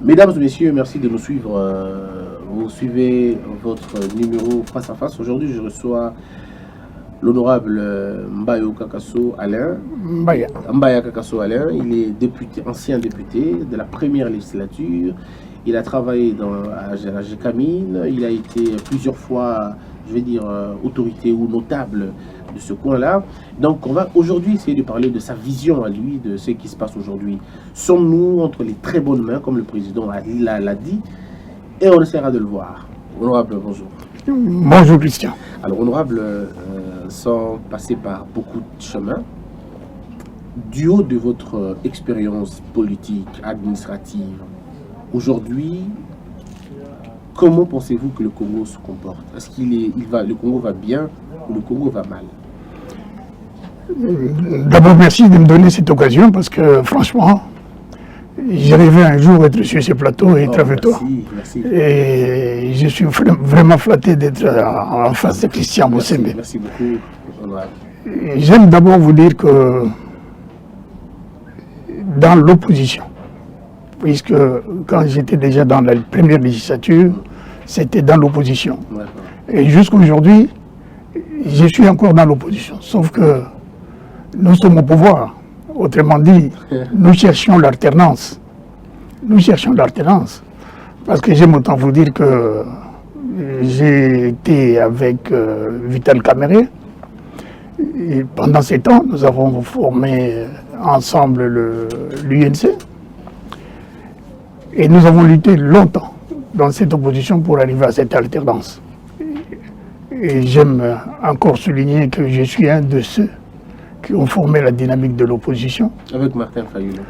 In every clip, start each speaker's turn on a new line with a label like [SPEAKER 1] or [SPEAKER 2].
[SPEAKER 1] Mesdames et messieurs, merci de nous suivre. Vous suivez votre numéro face à face. Aujourd'hui, je reçois l'honorable Mbayo Kakasso Alain. Mbaya Kakasso Alain, il est député, ancien député de la première législature. Il a travaillé à la GECAMINE. Il a été plusieurs fois, je vais dire, autorité ou notable de ce coin-là. Donc, on va aujourd'hui essayer de parler de sa vision à lui, de ce qui se passe aujourd'hui. Sommes-nous entre les très bonnes mains, comme le président l'a dit, et on essaiera de le voir. Honorable, bonjour.
[SPEAKER 2] Bonjour, Christian.
[SPEAKER 1] Alors, honorable, sans passer par beaucoup de chemins, du haut de votre expérience politique, administrative, aujourd'hui, comment pensez-vous que le Congo se comporte? Est-ce le Congo va bien ou le Congo va mal?
[SPEAKER 2] D'abord, merci de me donner cette occasion parce que, franchement, j'ai rêvé un jour être sur ce plateau et être avec toi.
[SPEAKER 1] Merci.
[SPEAKER 2] Et je suis vraiment flatté d'être en face de Christian Mossembe.
[SPEAKER 1] Merci beaucoup.
[SPEAKER 2] J'aime d'abord vous dire que dans l'opposition, puisque quand j'étais déjà dans la première législature, c'était dans l'opposition. Et jusqu'à aujourd'hui, je suis encore dans l'opposition. Sauf que nous sommes au pouvoir. Autrement dit, nous cherchons l'alternance. Nous cherchons l'alternance. Parce que j'aime autant vous dire que j'ai été avec Vital Kamerhe. Et pendant ces temps, nous avons formé ensemble l'UNC. Et nous avons lutté longtemps dans cette opposition pour arriver à cette alternance. Et j'aime encore souligner que je suis un de ceux qui ont formé la dynamique de l'opposition.
[SPEAKER 1] Avec Martin Fayulu.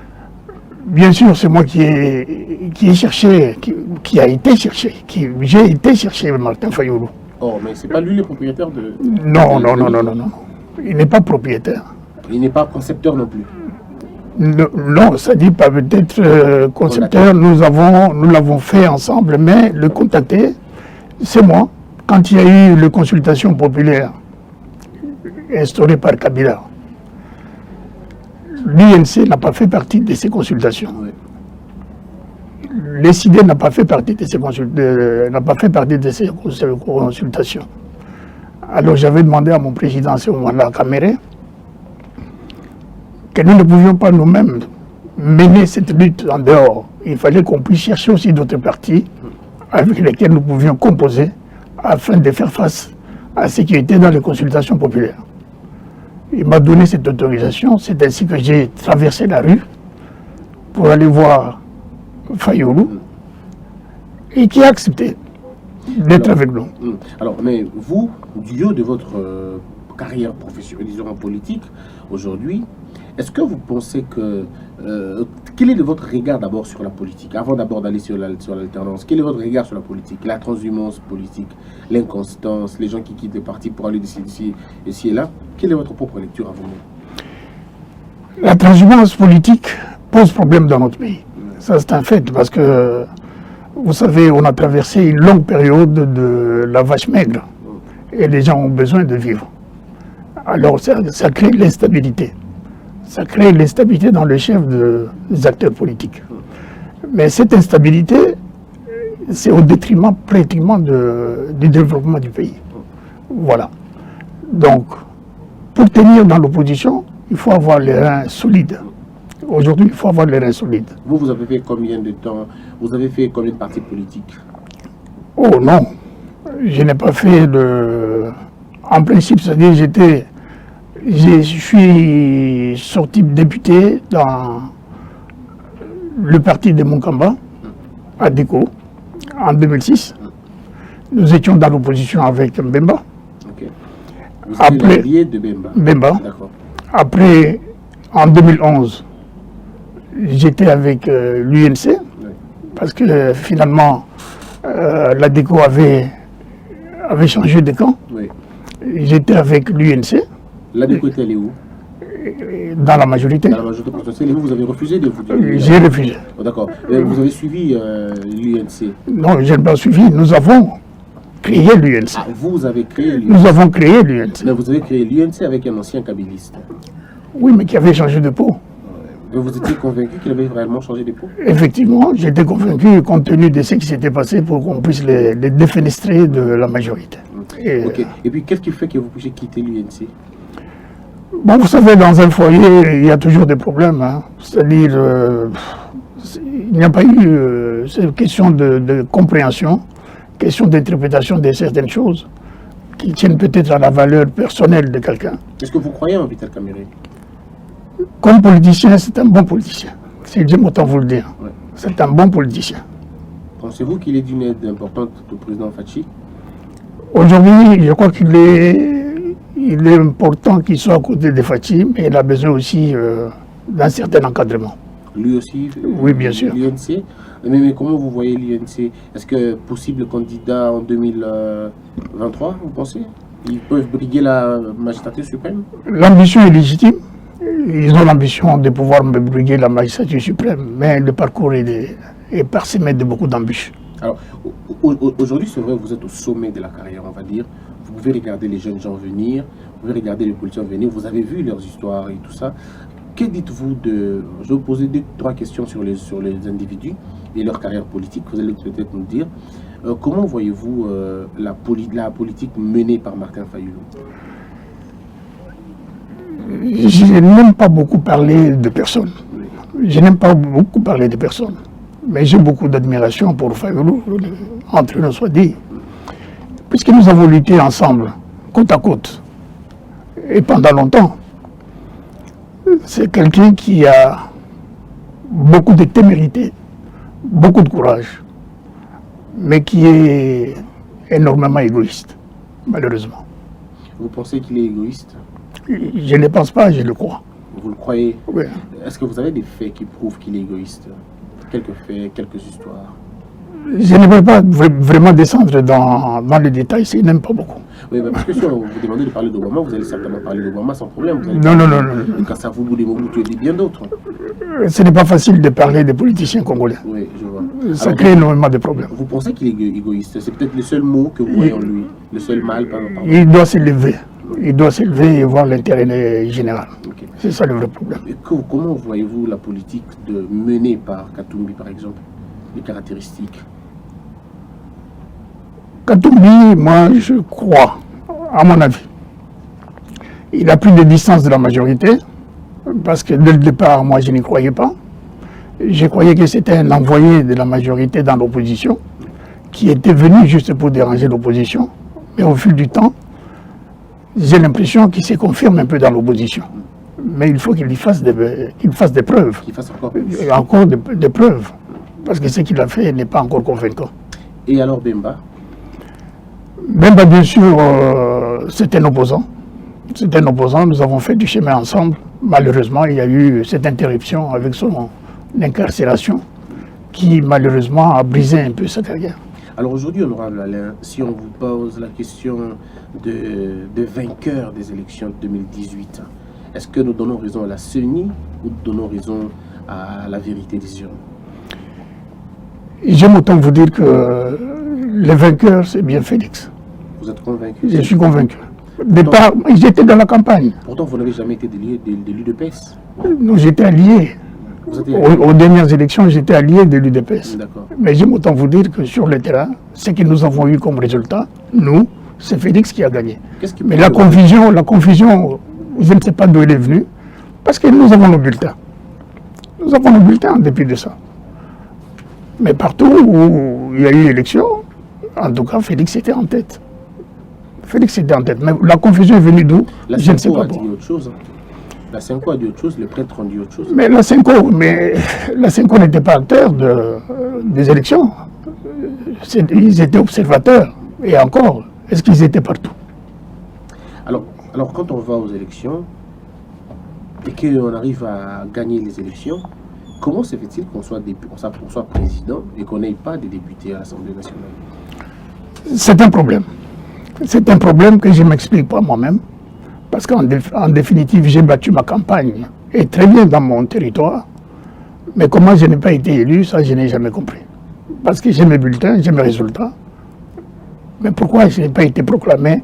[SPEAKER 2] Bien sûr, c'est moi qui ai cherché, qui a été cherché, j'ai été chercher Martin Fayulu.
[SPEAKER 1] Oh, mais c'est pas lui le propriétaire de...
[SPEAKER 2] Non. Il n'est pas propriétaire.
[SPEAKER 1] Il n'est pas concepteur non plus.
[SPEAKER 2] Non, ça dit pas peut-être concepteur. Nous l'avons fait ensemble, mais le contacter, c'est moi. Quand il y a eu les consultations populaires instaurées par Kabila, l'UNC n'a pas fait partie de ces consultations. Oui. L'ECD n'a pas fait partie de ces consultations. Alors j'avais demandé à mon président, à ce moment-là, Kamerhe, que nous ne pouvions pas nous-mêmes mener cette lutte en dehors. Il fallait qu'on puisse chercher aussi d'autres partis avec lesquels nous pouvions composer afin de faire face à ce qui était dans les consultations populaires. Il m'a donné cette autorisation, c'est ainsi que j'ai traversé la rue pour aller voir Fayulu et qui a accepté d'être avec nous.
[SPEAKER 1] Alors, mais vous, du haut de votre carrière professionnelle, disons en politique, aujourd'hui, est-ce que vous pensez que... quel est votre regard d'abord sur la politique, avant d'abord d'aller sur l'alternance? Quel est votre regard sur la politique? La transhumance politique, l'inconstance, les gens qui quittent les partis pour aller ici et là. Quelle est votre propre lecture à vous?
[SPEAKER 2] La transhumance politique pose problème dans notre pays. Ça, c'est un fait, parce que, vous savez, on a traversé une longue période de la vache maigre. Et les gens ont besoin de vivre. Alors, ça crée l'instabilité. Ça crée l'instabilité dans le chef des acteurs politiques. Mais cette instabilité, c'est au détriment pratiquement du développement du pays. Voilà. Donc, pour tenir dans l'opposition, il faut avoir les reins solides. Aujourd'hui, il faut avoir les reins solides.
[SPEAKER 1] Vous avez fait combien de temps? Vous avez fait combien de partis politiques?
[SPEAKER 2] Oh non, je n'ai pas fait de... En principe, c'est-à-dire je suis sorti député dans le parti de Moukamba, à Déco, en 2006. Nous étions dans l'opposition avec Mbemba.
[SPEAKER 1] Okay. Vous êtes allié de
[SPEAKER 2] Mbemba. Après, en 2011, j'étais avec l'UNC, parce que finalement, la Déco avait changé de camp. Oui. J'étais avec l'UNC.
[SPEAKER 1] La Déco était allée où?
[SPEAKER 2] Dans la majorité.
[SPEAKER 1] Dans la majorité présidentielle. Et vous avez refusé de vous dire?
[SPEAKER 2] J'ai refusé.
[SPEAKER 1] Oh, d'accord. Vous avez suivi l'UNC?
[SPEAKER 2] Non, je n'ai pas suivi. Nous avons créé l'UNC.
[SPEAKER 1] Ah, vous avez créé l'UNC?
[SPEAKER 2] Nous avons créé l'UNC.
[SPEAKER 1] Mais vous avez créé l'UNC avec un ancien kabiliste.
[SPEAKER 2] Oui, mais qui avait changé de peau.
[SPEAKER 1] Et vous étiez convaincu qu'il avait réellement changé des pots?
[SPEAKER 2] Effectivement, j'étais convaincu, compte tenu de ce qui s'était passé, pour qu'on puisse les défenestrer de la majorité.
[SPEAKER 1] Et puis, qu'est-ce qui fait que vous puissiez quitter l'UNC?
[SPEAKER 2] Bon, vous savez, dans un foyer, il y a toujours des problèmes. Hein. C'est-à-dire, il n'y a pas eu cette question de compréhension, question d'interprétation de certaines choses qui tiennent peut-être à la valeur personnelle de quelqu'un.
[SPEAKER 1] Est-ce que vous croyez en Vital Kamerhe?
[SPEAKER 2] Comme politicien, c'est un bon politicien. J'aime autant vous le dire. Ouais. C'est un bon politicien.
[SPEAKER 1] Pensez-vous qu'il est d'une aide importante au président Fachi?
[SPEAKER 2] Aujourd'hui, je crois qu'il est important qu'il soit à côté de Fachi, mais il a besoin aussi d'un certain encadrement.
[SPEAKER 1] Lui aussi?
[SPEAKER 2] Oui, bien sûr.
[SPEAKER 1] L'UNC? Mais comment vous voyez l'UNC? Est-ce que possible candidat en 2023, vous pensez? Ils peuvent briguer la magistrature suprême?
[SPEAKER 2] L'ambition est légitime. Ils ont l'ambition de pouvoir briguer la magistrature suprême, mais le parcours est parsemé de beaucoup d'embûches.
[SPEAKER 1] Alors, aujourd'hui, c'est vrai, vous êtes au sommet de la carrière, on va dire. Vous pouvez regarder les jeunes gens venir, vous pouvez regarder les politiciens venir, vous avez vu leurs histoires et tout ça. Que dites-vous de... Je vais vous poser 2-3 questions sur les individus et leur carrière politique. Vous allez peut-être nous dire. Comment voyez-vous la politique menée par Martin Fayulu?
[SPEAKER 2] Je n'aime pas beaucoup parler de personnes. Je n'aime pas beaucoup parler de personnes. Mais j'ai beaucoup d'admiration pour Fayulu, entre nous soit dit. Puisque nous avons lutté ensemble, côte à côte, et pendant longtemps. C'est quelqu'un qui a beaucoup de témérité, beaucoup de courage, mais qui est énormément égoïste, malheureusement.
[SPEAKER 1] Vous pensez qu'il est égoïste?
[SPEAKER 2] Je ne pense pas, je le crois.
[SPEAKER 1] Vous le croyez?
[SPEAKER 2] Oui.
[SPEAKER 1] Est-ce que vous avez des faits qui prouvent qu'il est égoïste? Quelques faits, quelques histoires?
[SPEAKER 2] Je ne vais pas vraiment descendre dans les détails, je n'aime pas beaucoup.
[SPEAKER 1] Oui, parce que si on vous demandez de parler d'Obama, vous allez certainement parler d'Obama sans problème.
[SPEAKER 2] Non.
[SPEAKER 1] Quand ça vous bout des mots, tu dis bien d'autres.
[SPEAKER 2] Ce n'est pas facile de parler des politiciens congolais.
[SPEAKER 1] Oui, je vois.
[SPEAKER 2] Ça crée énormément de problèmes.
[SPEAKER 1] Vous pensez qu'il est égoïste? C'est peut-être le seul mot que vous voyez en lui, le seul mal, pardon.
[SPEAKER 2] Il doit s'élever. Il doit s'élever et voir l'intérêt général. Okay. C'est ça le vrai problème.
[SPEAKER 1] Et comment voyez-vous la politique menée par Katumbi, par exemple? Les caractéristiques?
[SPEAKER 2] Katumbi, moi, je crois, à mon avis, il a pris des distances de la majorité, parce que dès le départ, moi, je n'y croyais pas. Je croyais que c'était un envoyé de la majorité dans l'opposition, qui était venu juste pour déranger l'opposition. Mais au fil du temps, j'ai l'impression qu'il se confirme un peu dans l'opposition. Mais il faut qu'il fasse des preuves.
[SPEAKER 1] Qu'il fasse
[SPEAKER 2] encore des preuves. Parce que ce qu'il a fait n'est pas encore convaincant.
[SPEAKER 1] Et alors Bemba?
[SPEAKER 2] Bemba, bien sûr, c'est un opposant. C'est un opposant. Nous avons fait du chemin ensemble. Malheureusement, il y a eu cette interruption avec son incarcération qui, malheureusement, a brisé un peu sa carrière.
[SPEAKER 1] Alors aujourd'hui, honorable Alain, si on vous pose la question de vainqueur des élections de 2018, est-ce que nous donnons raison à la CENI ou nous donnons raison à la vérité des urnes?
[SPEAKER 2] J'aime autant vous dire que le vainqueur, c'est bien Félix.
[SPEAKER 1] Vous êtes convaincu?
[SPEAKER 2] Je suis convaincu. Départ, j'étais dans la campagne.
[SPEAKER 1] Pourtant, vous n'avez jamais été de l'UDPS.
[SPEAKER 2] Non, j'étais allié. Aux dernières élections, j'étais allié de l'UDPS. Mais j'aime autant vous dire que sur le terrain, ce que nous avons eu comme résultat, nous, c'est Félix qui a gagné. Mais la confusion, je ne sais pas d'où elle est venue, parce que nous avons nos bulletins. Nous avons nos bulletins en dépit de ça. Mais partout où il y a eu élection, en tout cas, Félix était en tête. Félix était en tête. Mais la confusion est venue d'où? Je ne sais pas.
[SPEAKER 1] La Senko a dit autre chose, les prêtres ont dit autre chose.
[SPEAKER 2] Mais la Senko n'était pas acteur des élections. Ils étaient observateurs. Et encore, est-ce qu'ils étaient partout?
[SPEAKER 1] Alors quand on va aux élections et qu'on arrive à gagner les élections, comment se fait-il qu'on soit président et qu'on n'ait pas de députés à l'Assemblée nationale?
[SPEAKER 2] C'est un problème. C'est un problème que je ne m'explique pas moi-même. Parce qu'en définitive, j'ai battu ma campagne, et très bien dans mon territoire. Mais comment je n'ai pas été élu, ça, je n'ai jamais compris. Parce que j'ai mes bulletins, j'ai mes résultats. Mais pourquoi je n'ai pas été proclamé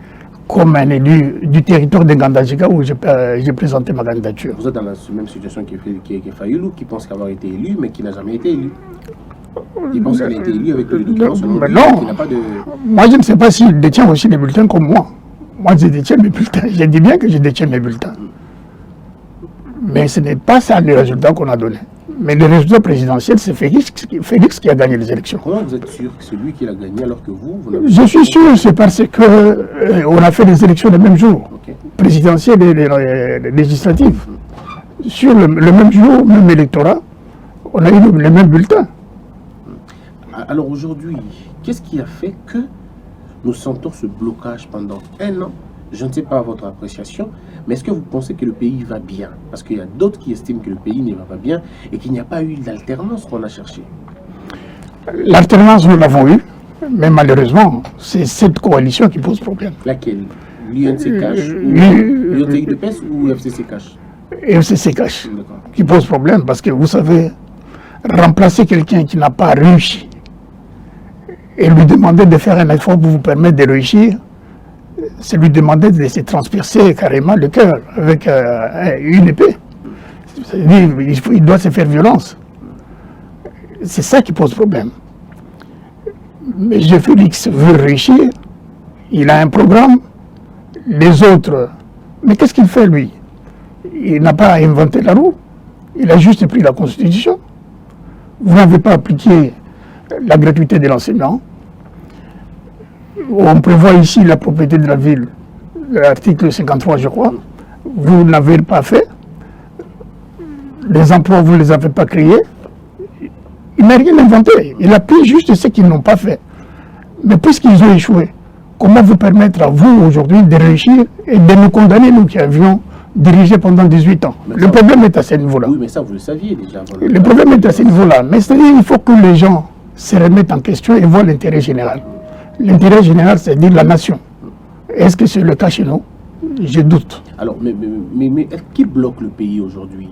[SPEAKER 2] comme un élu du territoire de Ngandajika où j'ai présenté ma candidature.
[SPEAKER 1] Vous êtes dans la même situation que Fayoulou, qui pense qu'avoir été élu, mais qui n'a jamais été élu. Il pense qu'il a été élu avec le document selon lui, qui n'a pas de...
[SPEAKER 2] Moi, je ne sais pas s'il détient aussi les bulletins comme moi. Moi, je détiens mes bulletins. Je dis bien que je détiens mes bulletins. Mais ce n'est pas ça le résultat qu'on a donné. Mais le résultat présidentiel, c'est Félix qui a gagné les élections.
[SPEAKER 1] Comment vous êtes sûr que c'est lui qui l'a gagné alors que vous
[SPEAKER 2] Je suis sûr, c'est parce que on a fait les élections le même jour, présidentielles et législatives. Sur le même jour, même électorat, on a eu les mêmes bulletins.
[SPEAKER 1] Alors aujourd'hui, qu'est-ce qui a fait que nous sentons ce blocage pendant un an? Je ne sais pas votre appréciation, mais est-ce que vous pensez que le pays va bien? Parce qu'il y a d'autres qui estiment que le pays ne va pas bien et qu'il n'y a pas eu l'alternance qu'on a cherchée.
[SPEAKER 2] L'alternance, nous l'avons eue, mais malheureusement, c'est cette coalition qui pose problème.
[SPEAKER 1] Laquelle? L'UNCCH l'UNCDPS ou FCCCH?
[SPEAKER 2] FCCCH, qui pose problème parce que vous savez, remplacer quelqu'un qui n'a pas réussi et lui demander de faire un effort pour vous permettre de réussir, c'est lui demander de se transpercer carrément le cœur avec une épée. Il doit se faire violence. C'est ça qui pose problème. Mais Félix veut réussir, il a un programme, les autres... Mais qu'est-ce qu'il fait lui? Il n'a pas inventé la roue, il a juste pris la Constitution. Vous n'avez pas appliqué la gratuité de l'enseignement. On prévoit ici la propriété de la ville, l'article 53 je crois. Vous ne l'avez pas fait. Les emplois, vous ne les avez pas créés. Il n'a rien inventé. Il appuie juste ce qu'ils n'ont pas fait. Mais puisqu'ils ont échoué, comment vous permettre à vous aujourd'hui de réussir et de nous condamner, nous qui avions dirigé pendant 18 ans? Le problème est à ce niveau-là.
[SPEAKER 1] Oui, mais ça, vous le saviez déjà.
[SPEAKER 2] Le problème est à ce niveau-là. Mais c'est-à-dire qu'il faut que les gens se remettent en question et voient l'intérêt général. L'intérêt général, c'est-à-dire la nation. Est-ce que c'est le cas chez nous? Je doute.
[SPEAKER 1] Alors, mais qui bloque le pays aujourd'hui?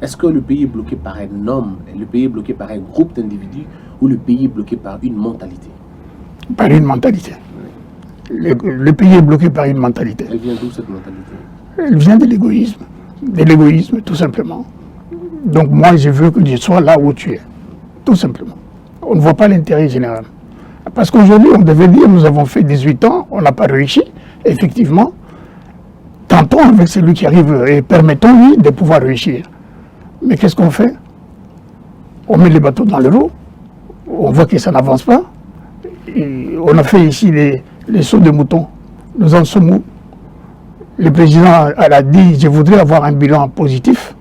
[SPEAKER 1] Est-ce que le pays est bloqué par un homme, le pays est bloqué par un groupe d'individus, ou le pays est bloqué par une mentalité?
[SPEAKER 2] Par une mentalité. Le pays est bloqué par une mentalité.
[SPEAKER 1] Elle vient d'où cette mentalité?
[SPEAKER 2] Elle vient de l'égoïsme tout simplement. Donc moi, je veux que tu sois là où tu es, tout simplement. On ne voit pas l'intérêt général. Parce qu'aujourd'hui, on devait dire, nous avons fait 18 ans, on n'a pas réussi. Effectivement, tentons avec celui qui arrive et permettons-lui de pouvoir réussir. Mais qu'est-ce qu'on fait? On met les bateaux dans le lot, on voit que ça n'avance pas. Et on a fait ici les sauts de moutons. Nous en sommes où? Le président a dit, je voudrais avoir un bilan positif.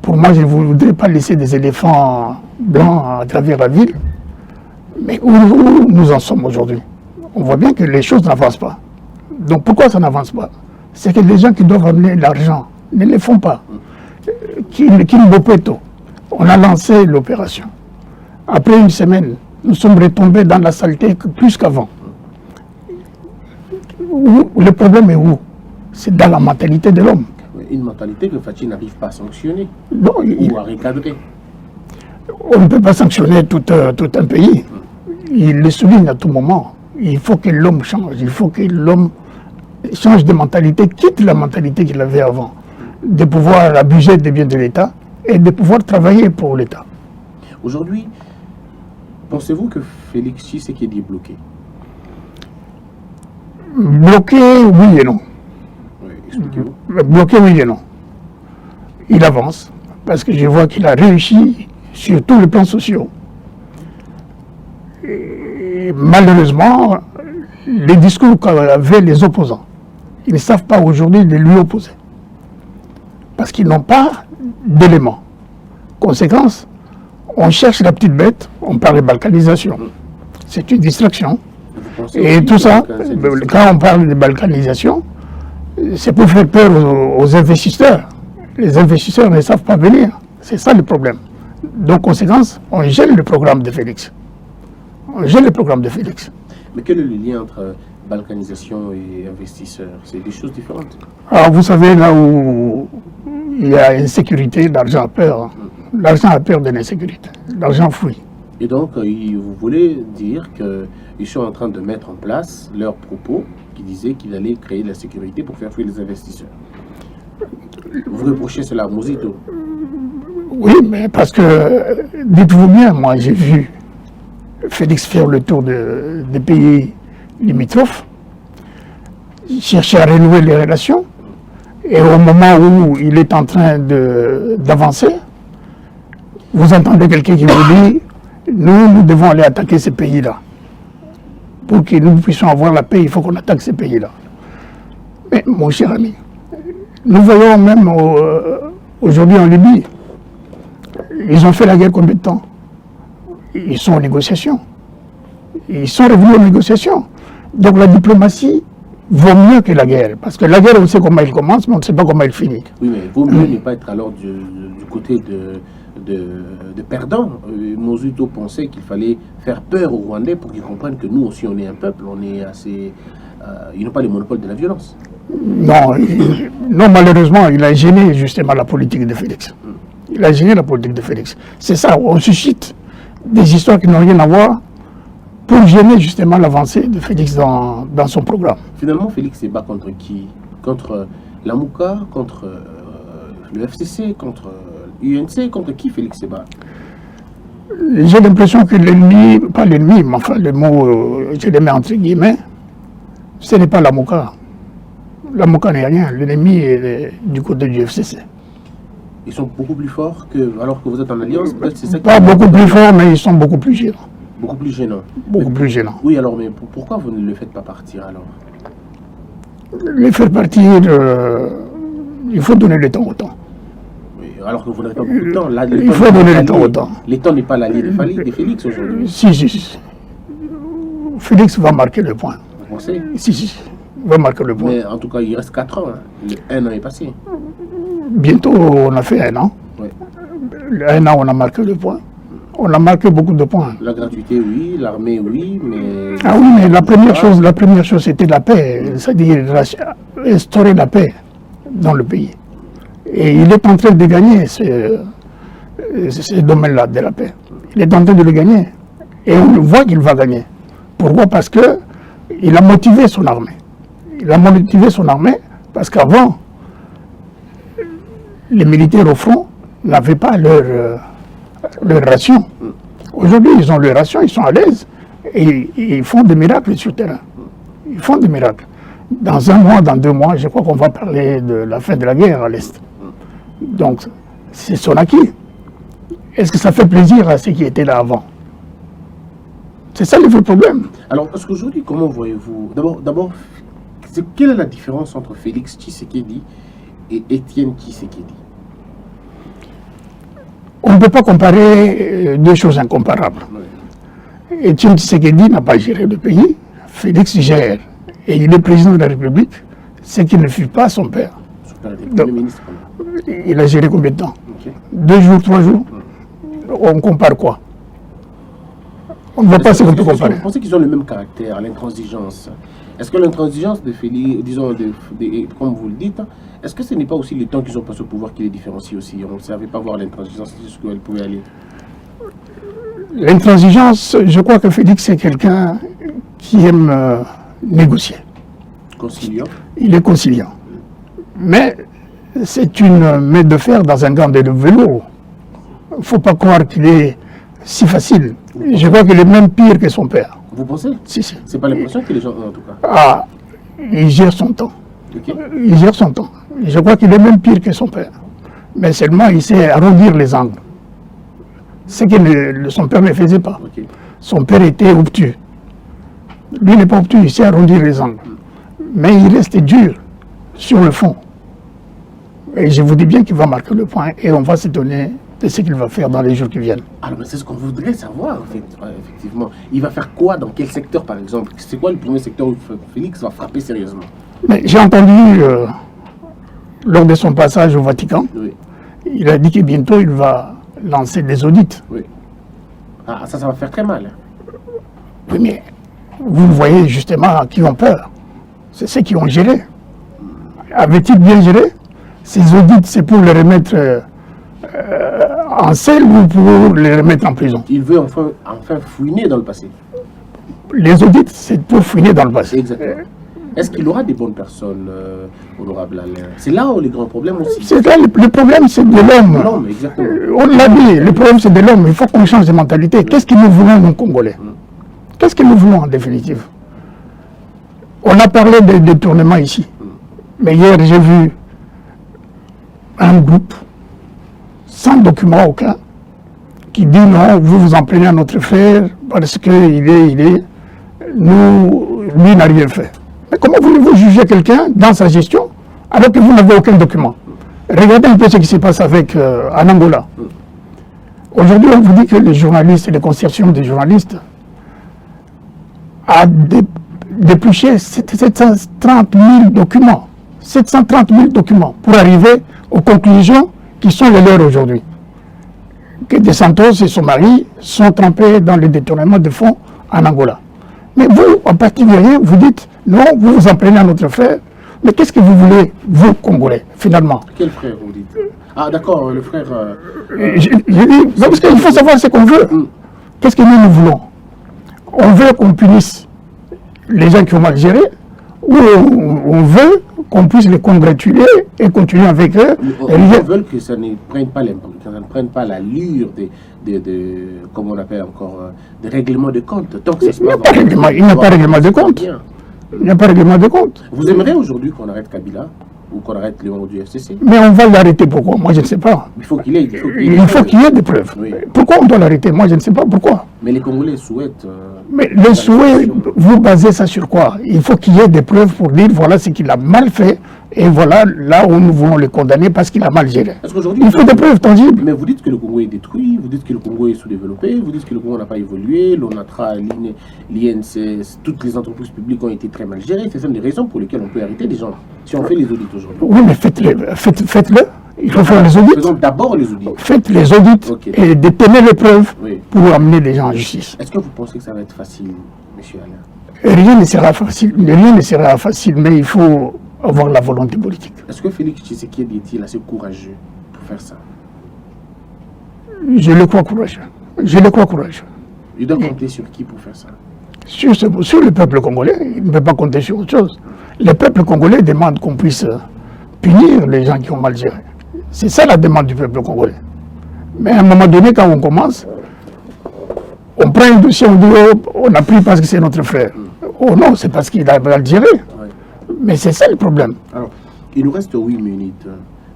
[SPEAKER 2] Pour moi, je ne voudrais pas laisser des éléphants blancs à travers la ville. Mais où nous en sommes aujourd'hui? On voit bien que les choses n'avancent pas. Donc pourquoi ça n'avance pas? C'est que les gens qui doivent amener l'argent ne le font pas. On a lancé l'opération. Après une semaine, nous sommes retombés dans la saleté plus qu'avant. Le problème est où? C'est dans la mentalité de l'homme.
[SPEAKER 1] Une mentalité que Fatih n'arrive pas à sanctionner ou à recadrer.
[SPEAKER 2] On ne peut pas sanctionner tout un pays. Il le souligne à tout moment. Il faut que l'homme change. Il faut que l'homme change de mentalité, quitte la mentalité qu'il avait avant, de pouvoir abuser des biens de l'État et de pouvoir travailler pour l'État.
[SPEAKER 1] Aujourd'hui, pensez-vous que Félix Tshisekedi est bloqué?
[SPEAKER 2] Bloqué, oui et non.
[SPEAKER 1] Oui, expliquez-vous.
[SPEAKER 2] Bloqué, oui et non. Il avance, parce que je vois qu'il a réussi sur tous les plans sociaux. Et malheureusement, les discours qu'avaient les opposants, ils ne savent pas aujourd'hui de lui opposer. Parce qu'ils n'ont pas d'éléments. Conséquence, on cherche la petite bête, on parle de balkanisation. C'est une distraction. Et tout ça, quand on parle de balkanisation, c'est pour faire peur aux investisseurs. Les investisseurs ne savent pas venir. C'est ça le problème. Donc, conséquence, on gèle le programme de Félix. On gèle le programme de Félix.
[SPEAKER 1] Mais quel est le lien entre balkanisation et investisseurs? C'est des choses différentes.
[SPEAKER 2] Alors, vous savez, là où il y a insécurité, l'argent a peur. L'argent a peur de l'insécurité. L'argent fuit.
[SPEAKER 1] Et donc, vous voulez dire qu'ils sont en train de mettre en place leurs propos qui disaient qu'ils allaient créer de la sécurité pour faire fuir les investisseurs. Vous reprochez cela à Mosito?
[SPEAKER 2] Oui, mais parce que, dites-vous bien, moi j'ai vu Félix faire le tour des pays limitrophes, chercher à renouer les relations, et au moment où il est en train d'avancer, vous entendez quelqu'un qui vous dit « nous devons aller attaquer ces pays-là. Pour que nous puissions avoir la paix, il faut qu'on attaque ces pays-là. » Mais mon cher ami, nous voyons même aujourd'hui en Libye, ils ont fait la guerre combien de temps? Ils sont en négociation. Ils sont revenus aux négociations. Donc la diplomatie vaut mieux que la guerre. Parce que la guerre, on sait comment elle commence, mais on ne sait pas comment elle finit.
[SPEAKER 1] Oui, mais vaut mieux ne pas être alors du côté de perdants. Mosito pensait qu'il fallait faire peur aux Rwandais pour qu'ils comprennent que nous aussi, on est un peuple, on est assez... ils n'ont pas le monopole de la violence.
[SPEAKER 2] Non, non, malheureusement, il a gêné justement la politique de Félix. Il a gêné la politique de Félix. C'est ça, on suscite des histoires qui n'ont rien à voir pour gêner justement l'avancée de Félix dans son programme.
[SPEAKER 1] Finalement, Félix se bat contre qui? Contre la Mouka, contre le FCC, contre l'UNC, contre qui Félix se bat?
[SPEAKER 2] J'ai l'impression que l'ennemi, pas l'ennemi, mais enfin le mot, je le mets entre guillemets, ce n'est pas la Mouka. La Mouka n'est rien, l'ennemi est du côté du FCC.
[SPEAKER 1] Ils sont beaucoup plus forts alors que vous êtes en alliance, peut-être c'est ça
[SPEAKER 2] pas beaucoup plus forts, mais ils sont beaucoup plus gênants.
[SPEAKER 1] Beaucoup plus gênants.
[SPEAKER 2] Beaucoup plus gênants.
[SPEAKER 1] Oui, alors, mais pourquoi vous ne le faites pas partir alors?
[SPEAKER 2] Les faire partir, il faut donner le temps au temps.
[SPEAKER 1] Oui, alors que vous n'avez pas beaucoup de temps. Là,
[SPEAKER 2] il faut donner le temps au temps.
[SPEAKER 1] Le temps n'est pas l'allié de Félix aujourd'hui.
[SPEAKER 2] Si. Félix va marquer le point.
[SPEAKER 1] Vous pensez?
[SPEAKER 2] Si. Il va marquer le point.
[SPEAKER 1] Mais en tout cas, il reste 4 ans. Hein. Un an est passé.
[SPEAKER 2] Bientôt, on a fait 1 an.
[SPEAKER 1] Oui.
[SPEAKER 2] 1 an, on a marqué le point. On a marqué beaucoup de points.
[SPEAKER 1] La gratuité, oui. L'armée, oui. Mais...
[SPEAKER 2] Ah oui, mais la première chose, c'était la paix. C'est-à-dire instaurer la paix dans le pays. Et il est en train de gagner ce domaine-là de la paix. Il est en train de le gagner. Et on voit qu'il va gagner. Pourquoi? Parce qu'il a motivé son armée. Il a motivé son armée parce qu'avant, les militaires au front n'avaient pas leur ration. Aujourd'hui, ils ont leur ration, ils sont à l'aise et ils font des miracles sur le terrain. Ils font des miracles. Dans 1 mois, dans 2 mois, je crois qu'on va parler de la fin de la guerre à l'Est. Donc, c'est son acquis. Est-ce que ça fait plaisir à ceux qui étaient là avant? C'est ça le vrai problème.
[SPEAKER 1] Alors, parce qu'aujourd'hui, comment voyez-vous? D'abord, quelle est la différence entre Félix Tshisekedi et Étienne Tshisekedi?
[SPEAKER 2] On ne peut pas comparer 2 choses incomparables. Oui. Étienne Tshisekedi n'a pas géré le pays, Félix gère. Et il est président de la République, ce qui ne fut pas son père.
[SPEAKER 1] Son père était Premier ministre.
[SPEAKER 2] Il a géré combien de temps? 2 jours, 3 jours. On compare quoi? On ne voit pas ce qu'on peut comparer.
[SPEAKER 1] Vous pensez qu'ils ont le même caractère, l'intransigeance? Est-ce que l'intransigeance de Félix, disons, comme vous le dites, est-ce que ce n'est pas aussi le temps qu'ils ont passé au pouvoir qui les différencie aussi? On ne savait pas voir l'intransigeance jusqu'où elle pouvait aller.
[SPEAKER 2] L'intransigeance, je crois que Félix, c'est quelqu'un qui aime négocier.
[SPEAKER 1] Conciliant? Il
[SPEAKER 2] est conciliant. Mais c'est une main de fer dans un gant de vélo. Il ne faut pas croire qu'il est si facile. Je crois qu'il est même pire que son père.
[SPEAKER 1] Vous pensez?
[SPEAKER 2] Si.
[SPEAKER 1] C'est pas l'impression que les gens ont en tout cas.
[SPEAKER 2] Ah, il gère son temps.
[SPEAKER 1] Okay.
[SPEAKER 2] Il gère son temps. Je crois qu'il est même pire que son père. Mais seulement, il sait arrondir les angles. Ce que son père ne faisait pas.
[SPEAKER 1] Okay.
[SPEAKER 2] Son père était obtus. Lui n'est pas obtus, il sait arrondir les angles. Mais il reste dur sur le fond. Et je vous dis bien qu'il va marquer le point et on va s'étonner de ce qu'il va faire dans les jours qui viennent.
[SPEAKER 1] Alors, c'est ce qu'on voudrait savoir, en fait, effectivement. Il va faire quoi? Dans quel secteur, par exemple? C'est quoi le premier secteur où Félix va frapper sérieusement?
[SPEAKER 2] Mais j'ai entendu, lors de son passage au Vatican,
[SPEAKER 1] oui.
[SPEAKER 2] Il a dit que bientôt il va lancer des audits.
[SPEAKER 1] Oui. Ah, ça va faire très mal.
[SPEAKER 2] Oui, mais vous voyez justement qui ont peur. C'est ceux qui ont géré. Avait-il bien géré? Ces audits, c'est pour les remettre en selle ou pour les remettre en prison.
[SPEAKER 1] Il veut enfin fouiner dans le passé.
[SPEAKER 2] Les audits, c'est pour fouiner dans le passé.
[SPEAKER 1] Exactement. Est-ce qu'il aura des bonnes personnes, honorable Alain? C'est là où les grands problèmes aussi.
[SPEAKER 2] C'est là, le problème, c'est de l'homme.
[SPEAKER 1] L'homme, exactement.
[SPEAKER 2] On l'a dit, le problème, c'est de l'homme. Il faut qu'on change de mentalité. Qu'est-ce que nous voulons, nous, Congolais? Qu'est-ce que nous voulons, en définitive? On a parlé de détournement ici. Mais hier, j'ai vu un groupe, sans document aucun, qui dit non, vous vous en prenez à notre frère parce qu'il lui n'a rien fait. Mais comment voulez-vous juger quelqu'un dans sa gestion alors que vous n'avez aucun document? Regardez un peu ce qui se passe en Angola. Aujourd'hui, on vous dit que les journalistes et les consortiums des journalistes a dépluché 730 000 documents. 730 000 documents pour arriver aux conclusions qui sont les leurs aujourd'hui. Que De Santos et son mari sont trempés dans le détournement de fonds en Angola. Mais vous, en partie de rien, vous dites non, vous vous en prenez à notre frère. Mais qu'est-ce que vous voulez, vous, Congolais, finalement?
[SPEAKER 1] Quel frère, vous dites? Ah, d'accord, le frère...
[SPEAKER 2] J'ai dit, parce qu'il faut savoir ce qu'on veut. Qu'est-ce que nous voulons? On veut qu'on punisse les gens qui ont mal géré, ou on veut qu'on puisse les congratuler et continuer avec eux.
[SPEAKER 1] Ils veulent que ça ne prenne pas l'allure comme on appelle encore, des règlements de compte.
[SPEAKER 2] Il n'y a pas de règlement de compte. Il n'y a pas de règlement de compte.
[SPEAKER 1] Vous aimeriez aujourd'hui qu'on arrête Kabila ou qu'on arrête les membres du FCC?
[SPEAKER 2] Mais on va l'arrêter pourquoi? Moi je ne sais pas.
[SPEAKER 1] Il faut qu'il y
[SPEAKER 2] ait des preuves. Oui. Pourquoi on doit l'arrêter? Moi je ne sais pas pourquoi.
[SPEAKER 1] Mais les Congolais souhaitent...
[SPEAKER 2] Mais les souhaits, vous basez ça sur quoi? Il faut qu'il y ait des preuves pour dire voilà ce qu'il a mal fait et voilà là où nous voulons le condamner parce qu'il a mal géré. Il faut des preuves tangibles.
[SPEAKER 1] Mais vous dites que le Congo est détruit, vous dites que le Congo est sous-développé, vous dites que le Congo n'a pas évolué, l'ONATRA, l'INC, toutes les entreprises publiques ont été très mal gérées. Ce sont des raisons pour lesquelles on peut arrêter des gens si on fait les audits aujourd'hui.
[SPEAKER 2] Oui, mais faites-le. Il faut faire les audits.
[SPEAKER 1] Faisons d'abord les audits.
[SPEAKER 2] Faites les audits et détenez les preuves pour amener les gens en justice.
[SPEAKER 1] Est-ce que vous pensez que ça va être facile, M. Alain?
[SPEAKER 2] Rien ne sera facile, mais il faut avoir la volonté politique.
[SPEAKER 1] Est-ce que Félix Tshisekedi est-il assez courageux pour faire ça?
[SPEAKER 2] Je le crois courageux.
[SPEAKER 1] Il doit compter sur qui pour faire ça?
[SPEAKER 2] Sur le peuple congolais. Il ne peut pas compter sur autre chose. Le peuple congolais demande qu'on puisse punir les gens qui ont mal géré. C'est ça la demande du peuple congolais. Mais à un moment donné, quand on commence, on prend un dossier, on dit oh, on a pris parce que c'est notre frère. Oh non, c'est parce qu'il a mal géré. Mais c'est ça le problème.
[SPEAKER 1] Alors, il nous reste 8 minutes.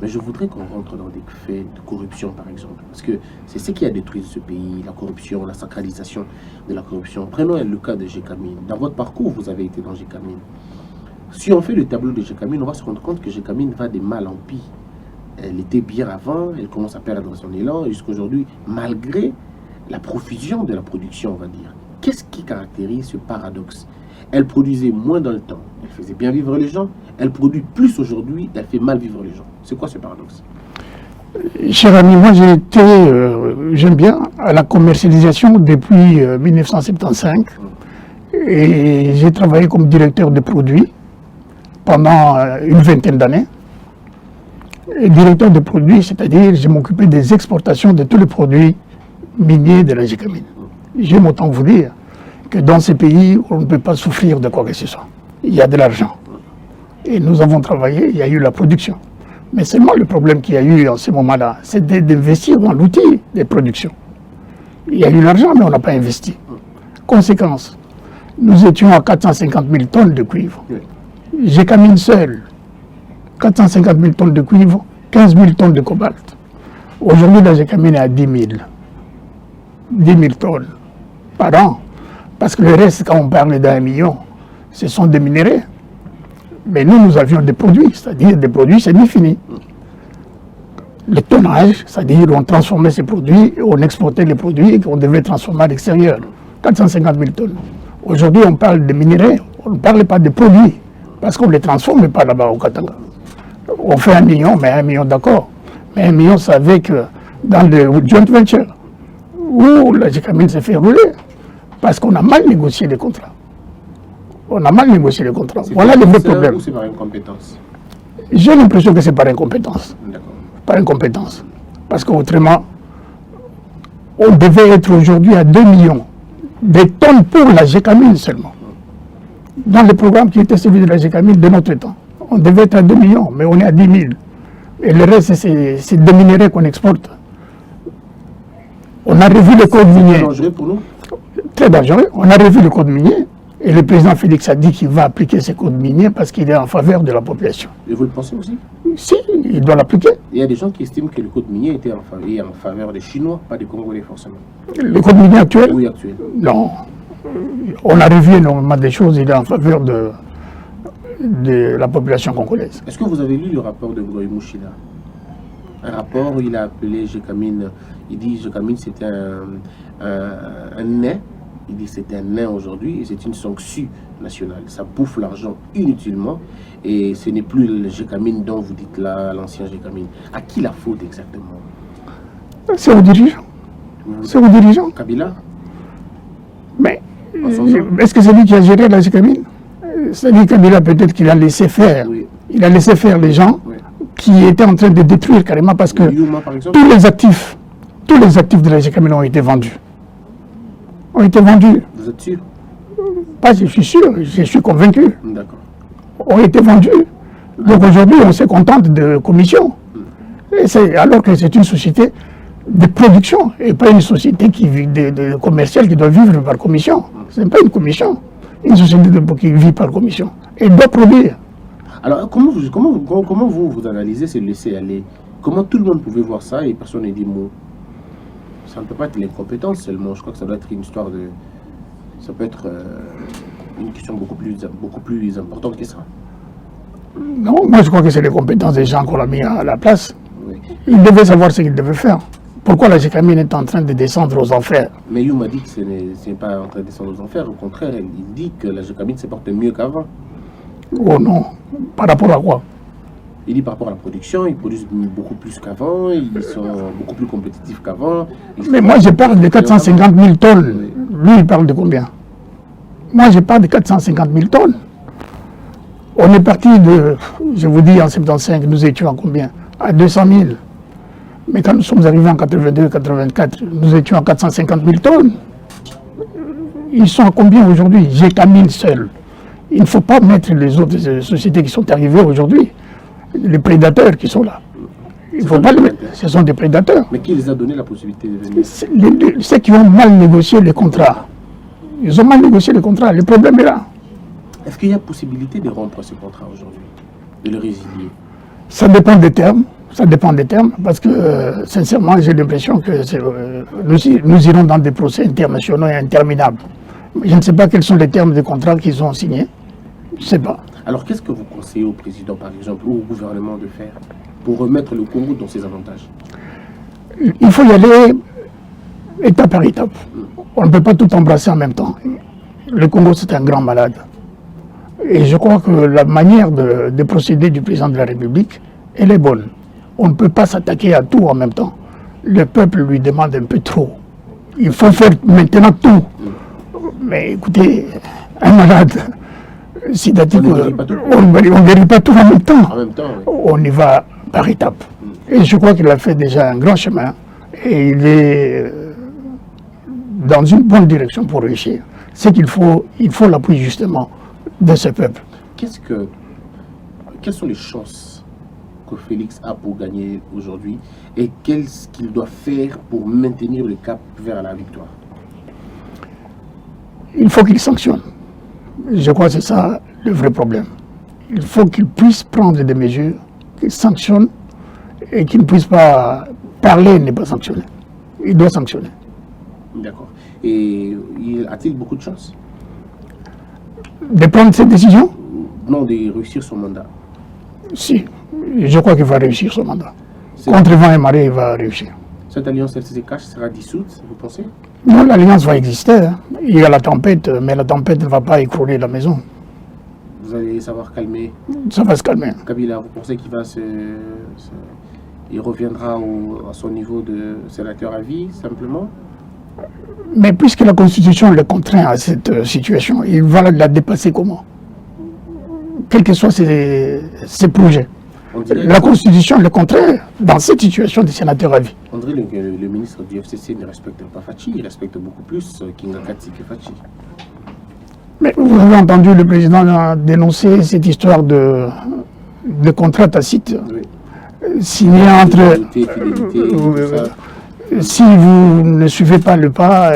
[SPEAKER 1] Mais je voudrais qu'on rentre dans des faits de corruption, par exemple. Parce que c'est ce qui a détruit ce pays, la corruption, la sacralisation de la corruption. Prenons le cas de Gécamine. Dans votre parcours, vous avez été dans Gécamine. Si on fait le tableau de Gécamine, on va se rendre compte que Gécamine va de mal en pis. Elle était bien avant, elle commence à perdre son élan, jusqu'à aujourd'hui, malgré la profusion de la production, on va dire. Qu'est-ce qui caractérise ce paradoxe? Elle produisait moins dans le temps, elle faisait bien vivre les gens. Elle produit plus aujourd'hui, elle fait mal vivre les gens. C'est quoi ce paradoxe?
[SPEAKER 2] Cher ami, moi j'aime bien à la commercialisation depuis 1975. Et j'ai travaillé comme directeur de produits pendant une vingtaine d'années. Directeur de produits, c'est-à-dire je m'occupais des exportations de tous les produits miniers de la Gécamine. J'aime autant vous dire que dans ces pays, on ne peut pas souffrir de quoi que ce soit. Il y a de l'argent. Et nous avons travaillé, il y a eu la production. Mais seulement le problème qu'il y a eu en ce moment-là, c'est d'investir dans l'outil de production. Il y a eu l'argent, mais on n'a pas investi. Conséquence, nous étions à 450 000 tonnes de cuivre. Gécamine seule, 450 000 tonnes de cuivre, 15 000 tonnes de cobalt. Aujourd'hui, la Gécamine est à 10 000. 10 000 tonnes par an. Parce que le reste, quand on parle d'1 million, ce sont des minéraux. Mais nous avions des produits, c'est-à-dire des produits semi-finis. Le tonnage, c'est-à-dire on transformait ces produits, on exportait les produits qu'on devait transformer à l'extérieur. 450 000 tonnes. Aujourd'hui, on parle de minéraux, on ne parle pas de produits, parce qu'on ne les transforme pas là-bas au Katanga. On fait 1 million, mais 1 million d'accord. Mais 1 million, c'est avec dans le joint venture, où la Gécamine s'est fait rouler, parce qu'on a mal négocié les contrats. On a mal négocié les contrats. Voilà le vrai problème.
[SPEAKER 1] Ou c'est par incompétence?
[SPEAKER 2] J'ai l'impression que c'est par incompétence.
[SPEAKER 1] D'accord.
[SPEAKER 2] Par incompétence. Parce qu'autrement, On devait être aujourd'hui à 2 millions. Des tonnes pour la Gécamine seulement. Dans les programmes qui étaient celui de la Gécamine de notre temps. On devait être à 2 millions, mais on est à 10 000. Et le reste, c'est des minéraux qu'on exporte. On a revu le code minier.
[SPEAKER 1] C'est dangereux pour nous?
[SPEAKER 2] Très dangereux. On a revu le code minier. Et le président Félix a dit qu'il va appliquer ce code minier parce qu'il est en faveur de la population.
[SPEAKER 1] Et vous le pensez aussi?
[SPEAKER 2] Si, il doit l'appliquer.
[SPEAKER 1] Il y a des gens qui estiment que le code minier était en faveur des Chinois, pas des Congolais forcément.
[SPEAKER 2] Le code minier actuel?
[SPEAKER 1] Oui, actuel.
[SPEAKER 2] Non. On a revu énormément des choses. Il est en faveur de la population congolaise.
[SPEAKER 1] Est-ce que vous avez lu le rapport de Ngoï Mouchila? Un rapport où il a appelé Gécamine, il dit Gécamine c'était un nain, il dit c'est un nain aujourd'hui et c'est une sanction nationale. Ça bouffe l'argent inutilement et ce n'est plus le Gécamine dont vous dites là, l'ancien Gécamine. À qui la faute exactement?
[SPEAKER 2] C'est aux dirigeants. C'est aux dirigeants.
[SPEAKER 1] Kabila?
[SPEAKER 2] Mais est-ce que c'est lui qui a géré la Gécamine? C'est lui, Kabila, peut-être qu'il a laissé faire. Oui. Il a laissé faire les gens qui étaient en train de détruire carrément parce que
[SPEAKER 1] Yuma, par exemple,
[SPEAKER 2] tous les actifs de la Gécamine ont été vendus. Ont été vendus.
[SPEAKER 1] Vous êtes sûr?
[SPEAKER 2] Pas je suis sûr, je suis convaincu.
[SPEAKER 1] D'accord.
[SPEAKER 2] Ont été vendus. Donc aujourd'hui, on se contente de commission. Et alors que c'est une société de production et pas une société qui vit de commerciale qui doit vivre par commission. Ce n'est pas une commission. Une société qui vit par commission. Elle doit produire.
[SPEAKER 1] Alors, comment vous analysez ce laisser-aller? Comment tout le monde pouvait voir ça et personne n'a dit mot? Ça ne peut pas être l'incompétence seulement. Je crois que ça doit être une histoire de... Ça peut être une question beaucoup plus importante que ça.
[SPEAKER 2] Non, moi je crois que c'est les compétences des gens qu'on a mis à la place.
[SPEAKER 1] Oui.
[SPEAKER 2] Ils devaient savoir ce qu'ils devaient faire. Pourquoi la Gécamine est en train de descendre aux enfers?
[SPEAKER 1] Mais You m'a dit que ce n'est pas en train de descendre aux enfers. Au contraire, il dit que la Gécamine se porte mieux qu'avant.
[SPEAKER 2] Oh non, par rapport à quoi?
[SPEAKER 1] Il dit par rapport à la production, ils produisent beaucoup plus qu'avant, ils sont beaucoup plus compétitifs qu'avant.
[SPEAKER 2] Mais moi je parle de 450 000 tonnes. Oui. Lui il parle de combien? Moi je parle de 450 000 tonnes. On est parti de, je vous dis en 75, nous étions à combien? À 200 000. Mais quand nous sommes arrivés en 82-84, nous étions à 450 000 tonnes. Ils sont à combien aujourd'hui? Gécamine seul. Il ne faut pas mettre les autres sociétés qui sont arrivées aujourd'hui, les prédateurs qui sont là. Il ne faut pas les mettre. Ce sont des prédateurs.
[SPEAKER 1] Mais qui les a donné la possibilité de venir?
[SPEAKER 2] Ceux qui ont mal négocié les contrats. Ils ont mal négocié les contrats. Le problème est là.
[SPEAKER 1] Est-ce qu'il y a possibilité de rompre ce contrat aujourd'hui? De le résilier? Ça
[SPEAKER 2] dépend des termes. Ça dépend des termes, parce que sincèrement, j'ai l'impression que nous irons dans des procès internationaux et interminables. Je ne sais pas quels sont les termes des contrats qu'ils ont signés. Je ne sais pas.
[SPEAKER 1] Alors, qu'est-ce que vous conseillez au président, par exemple, ou au gouvernement de faire pour remettre le Congo dans ses avantages?
[SPEAKER 2] Il faut y aller étape par étape. On ne peut pas tout embrasser en même temps. Le Congo, c'est un grand malade. Et je crois que la manière de procéder du président de la République, elle est bonne. On ne peut pas s'attaquer à tout en même temps. Le peuple lui demande un peu trop. Il faut faire maintenant tout. Mais écoutez, un malade, c'est-à-dire qu'on ne guérit pas tout en même temps. On y va par étapes. Et je crois qu'il a fait déjà un grand chemin. Et il est dans une bonne direction pour réussir. C'est qu'il faut, l'appui justement de ce peuple.
[SPEAKER 1] Quelles sont les chances que Félix a pour gagner aujourd'hui et qu'est-ce qu'il doit faire pour maintenir le cap vers la victoire?
[SPEAKER 2] Il faut qu'il sanctionne. Je crois que c'est ça le vrai problème. Il faut qu'il puisse prendre des mesures, qu'il sanctionne et qu'il ne puisse pas parler et ne pas sanctionner. Il doit sanctionner.
[SPEAKER 1] D'accord. Et a-t-il beaucoup de chance
[SPEAKER 2] de prendre cette décision?
[SPEAKER 1] Non, de réussir son mandat.
[SPEAKER 2] Si, je crois qu'il va réussir son mandat. Contre vent et marée, il va réussir.
[SPEAKER 1] Cette alliance FCC-Cash sera dissoute, vous pensez?
[SPEAKER 2] Non, l'alliance va exister. Hein. Il y a la tempête, mais la tempête ne va pas écrouler la maison.
[SPEAKER 1] Vous allez savoir calmer?
[SPEAKER 2] Ça va se calmer.
[SPEAKER 1] Kabila, vous pensez qu'il va il reviendra à son niveau de sénateur à vie, simplement?
[SPEAKER 2] Mais puisque la Constitution le contraint à cette situation, il va la dépasser comment? Quels que soient ses projets. La Constitution le contraint dans cette situation de sénateur à vie.
[SPEAKER 1] On dirait vrai que le ministre du FCC ne respecte pas Fachi, il respecte beaucoup plus Kinga Kati que Fachi.
[SPEAKER 2] Mais vous avez entendu le président dénoncer cette histoire de contrat tacite signé entre... Si vous ne suivez pas le pas,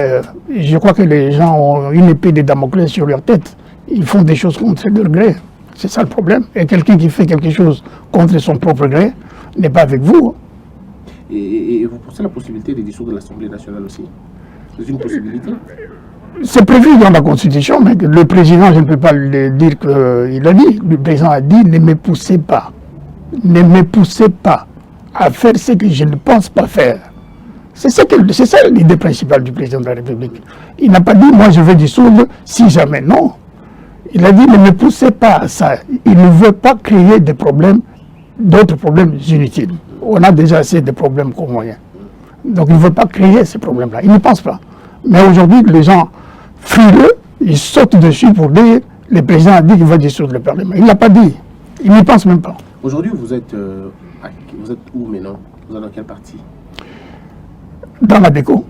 [SPEAKER 2] je crois que les gens ont une épée de Damoclès sur leur tête. Ils font des choses contre leur gré. C'est ça le problème. Et quelqu'un qui fait quelque chose contre son propre gré n'est pas avec vous.
[SPEAKER 1] Et vous pensez la possibilité de dissoudre l'Assemblée nationale aussi? C'est une possibilité?
[SPEAKER 2] C'est prévu dans la Constitution, mais le président, je ne peux pas le dire qu'il a dit. Le président a dit, ne me poussez pas. Ne me poussez pas à faire ce que je ne pense pas faire. C'est ça l'idée principale du président de la République. Il n'a pas dit, moi je veux dissoudre si jamais. Non. Il a dit, ne me poussez pas à ça. Il ne veut pas créer des problèmes, d'autres problèmes inutiles. On a déjà assez de problèmes comme moyen. Donc il ne veut pas créer ces problèmes-là. Il ne pense pas. Mais aujourd'hui, les gens frileux, ils sautent dessus pour dire, le président a dit qu'il va dissoudre le Parlement. Il ne l'a pas dit. Il n'y pense même pas.
[SPEAKER 1] Aujourd'hui, vous êtes où maintenant? Vous êtes dans quelle partie?
[SPEAKER 2] Dans la déco.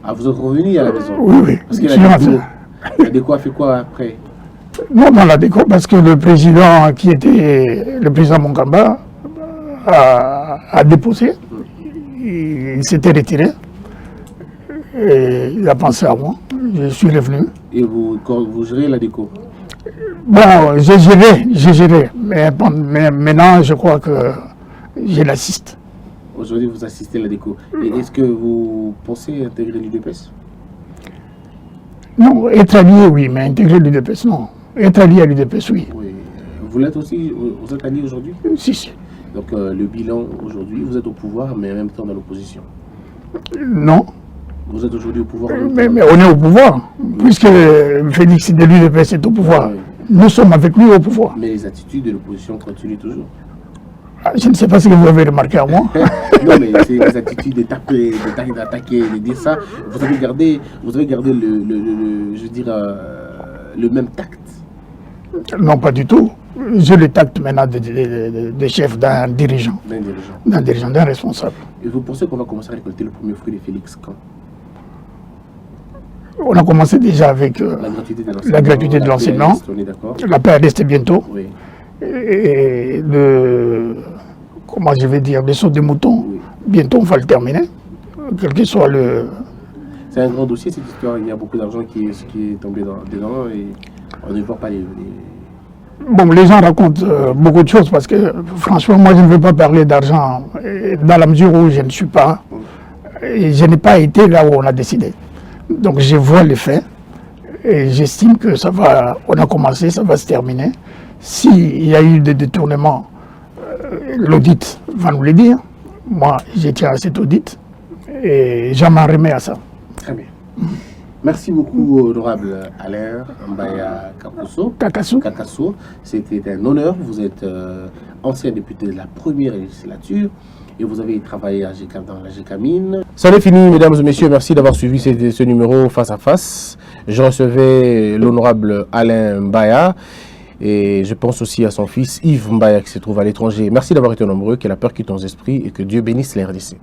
[SPEAKER 1] Ah, vous êtes revenu à la maison?
[SPEAKER 2] Oui, oui.
[SPEAKER 1] Parce que la déco a fait quoi après?
[SPEAKER 2] Non, dans la déco, parce que le président qui était le président Monkamba a déposé. Il s'était retiré. Et il a pensé à moi. Je suis revenu.
[SPEAKER 1] Et vous gérez la déco?
[SPEAKER 2] Bon, j'ai géré. Mais maintenant, je crois que je l'assiste.
[SPEAKER 1] Aujourd'hui, vous assistez à la déco. Et est-ce que vous pensez intégrer l'UDPS?
[SPEAKER 2] Non, être allié, oui, mais intégrer l'UDPS, non. Être allié à l'UDPS, oui.
[SPEAKER 1] Vous l'êtes aussi? Vous êtes allié aujourd'hui?
[SPEAKER 2] Si, si.
[SPEAKER 1] Donc le bilan aujourd'hui, vous êtes au pouvoir, mais en même temps dans l'opposition?
[SPEAKER 2] Non.
[SPEAKER 1] Vous êtes aujourd'hui au pouvoir?
[SPEAKER 2] Mais on est au pouvoir, puisque Félix de l'UDPS est au pouvoir. Oui. Nous sommes avec lui au pouvoir.
[SPEAKER 1] Mais les attitudes de l'opposition continuent toujours.
[SPEAKER 2] Ah, je ne sais pas ce que vous avez remarqué à moi.
[SPEAKER 1] Non, mais c'est les attitudes de taper, d'attaquer, de dire ça. Vous avez gardé le même tact.
[SPEAKER 2] Non, pas du tout. J'ai le tact maintenant de chef d'un dirigeant. D'un dirigeant, d'un responsable.
[SPEAKER 1] Et vous pensez qu'on va commencer à récolter le premier fruit de Félix quand?
[SPEAKER 2] On a commencé déjà avec la gratuité de l'enseignement. La PAD, c'était bientôt. Oui. Et comment je vais dire, les sauts de moutons, oui. Bientôt on va le terminer, quel que soit le...
[SPEAKER 1] C'est un grand dossier cette histoire, il y a beaucoup d'argent qui est tombé dedans et on ne voit pas les...
[SPEAKER 2] Bon, les gens racontent beaucoup de choses parce que franchement, moi je ne veux pas parler d'argent dans la mesure où je ne suis pas, et je n'ai pas été là où on a décidé. Donc je vois les faits et j'estime que ça va, on a commencé, ça va se terminer. S'il y a eu des détournements, l'audit va nous le dire. Moi, je tiens à cet audit et je m'en remets à ça.
[SPEAKER 1] Très bien. Merci beaucoup, honorable Alain Mbaya Kakasso. C'était un honneur. Vous êtes ancien député de la première législature et vous avez travaillé dans la GECAMINE. Ça est fini, mesdames et messieurs. Merci d'avoir suivi ce numéro face à face. Je recevais l'honorable Alain Mbaya. Et je pense aussi à son fils Yves Mbaya qui se trouve à l'étranger. Merci d'avoir été nombreux, que la peur quitte nos esprits et que Dieu bénisse les RDC.